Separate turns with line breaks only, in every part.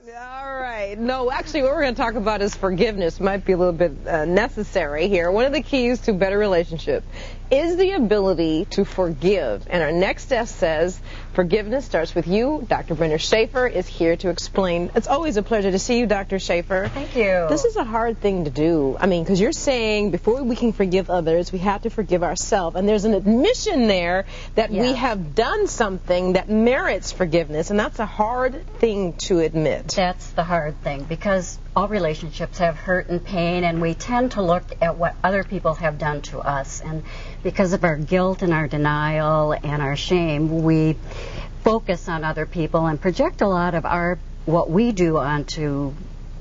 All right. No, actually, what we're going to talk about is forgiveness. Might be a little bit necessary here. One of the keys to a better relationship is the ability to forgive. And our next guest says forgiveness starts with you. Dr. Brenda Schaefer is here to explain. It's always a pleasure to see you, Dr. Schaefer.
Thank you.
This is a hard thing to do. I mean, because you're saying before we can forgive others, we have to forgive ourselves. And there's an admission there that we have done something that merits forgiveness. And that's a hard thing to admit.
That's the hard thing, because all relationships have hurt and pain, and we tend to look at what other people have done to us. And because of our guilt and our denial and our shame, we focus on other people and project a lot of what we do onto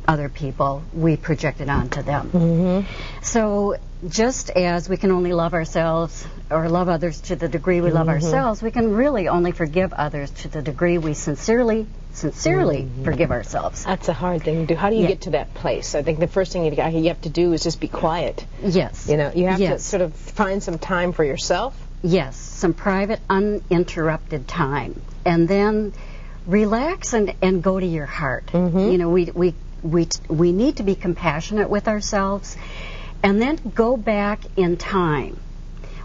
other people, we project it onto them.
Mm-hmm.
So just as we can only love ourselves or love others to the degree we love ourselves, we can really only forgive others to the degree we sincerely forgive ourselves.
That's a hard thing to do. How do you get to that place? I think the first thing you have to do is just be quiet.
Yes.
You know, you have to sort of find some time for yourself.
Yes, some private, uninterrupted time. And then relax and go to your heart.
Mm-hmm.
You know, we need to be compassionate with ourselves, and then go back in time.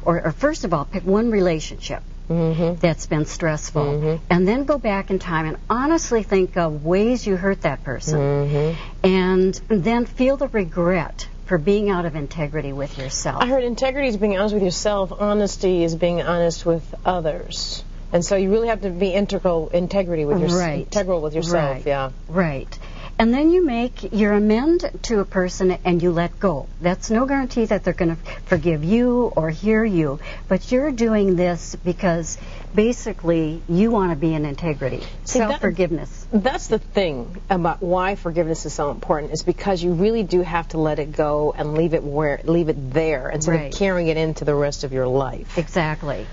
Or first of all, pick one relationship that's been stressful, and then go back in time and honestly think of ways you hurt that person, and then feel the regret for being out of integrity with yourself.
I heard integrity is being honest with yourself. Honesty is being honest with others. And so you really have to be integral with yourself.
Right. Right. And then you make your amend to a person and you let go. That's no guarantee that they're going to forgive you or hear you, but you're doing this because basically you want to be in integrity. Self-forgiveness.
That's the thing about why forgiveness is so important, is because you really do have to let it go and leave it there instead of carrying it into the rest of your life.
Exactly.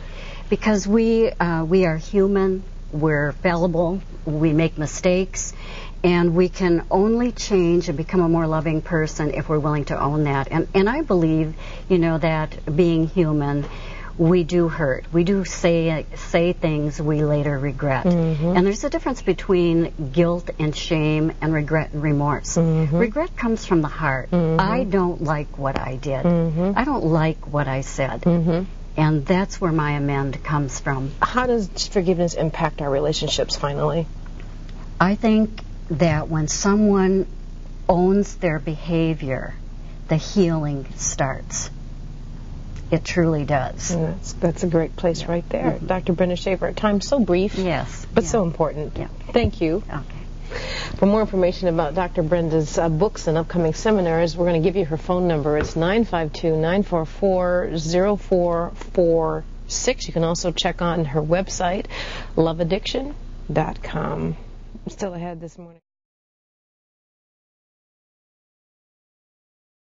Because we are human, we're fallible, we make mistakes, and we can only change and become a more loving person if we're willing to own that. And I believe, that being human, we do hurt. We do say things we later regret. And there's a difference between guilt and shame and regret and remorse. Regret comes from the heart. I don't like what I did. I don't like what I said. And that's where my amend comes from.
How does forgiveness impact our relationships, finally?
I think that when someone owns their behavior, the healing starts. It truly does.
That's a great place right there. Dr. Brenda Schaefer, time's so brief, but so important. Thank you.
Okay.
For more information about Dr. Brenda's books and upcoming seminars, we're going to give you her phone number. It's 952-944-0446. You can also check on her website, loveaddiction.com. Still ahead this morning.